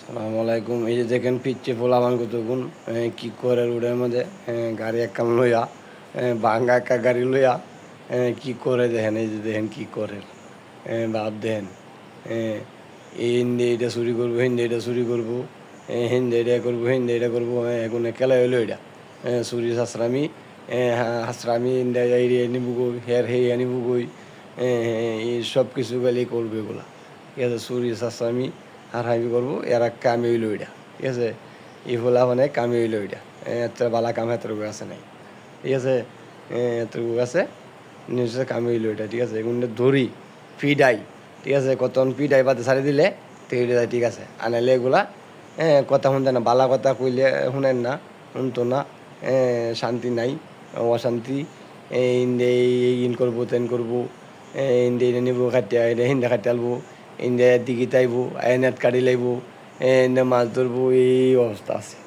সালাম আলাইকুম। এই যে দেখেন পিচ্ছে পোলাপান কতক্ষণ কি করে রোডের মধ্যে গাড়ি একখান লইয়া ভাঙ্গা একটা গাড়ি লইয়া কি করে দেখেন, এই যে দেখেন কি করে ভাব দেখেন। এই হিন্দি এটা চুরি করবো, হিন্দি এটা চুরি করবো, হিন্দি এটা করবো, হিন্দি এটা করবো, এখন খেলা হইলো এটা চুরি শাস্ত্রামি হাসরামি ইন্ডিয়া এরিয়া নিব গই, হের হে আনিব গই, এই সব কিছু গেলেই করবে এগুলা। ঠিক আছে, চুরি শাস্ত্রামি আর হাইবি করবো, এরা কামে হইলো এটা। ঠিক আছে, ই হলা মানে কামে হইলো এটা। এত বালা কাম এতটুকু আছে নাই। ঠিক আছে, এতটুকু আছে নিশ্চয় কামে হইলো এটা। ঠিক আছে, এগুলো ধরি ফিডাই। ঠিক আছে, কতক্ষণ পিডাই পাতে ছাড়ি দিলে তো এটা যায়। ঠিক আছে, আনাইলে এগুলা কথা শুনতে না, বালা কথা কইলে শুনেন না, শুনতো না, শান্তি নাই, অশান্তি। ইন করবো তেন করবো, ইন্দে নিব খাটিয়া এটা হিন্দে খাটিয়ে আলবো, ইন্দে দিঘিতে আইব, নেট কাটি লাইব, ইন্দে মাছ ধরবো, এই অবস্থা আছে।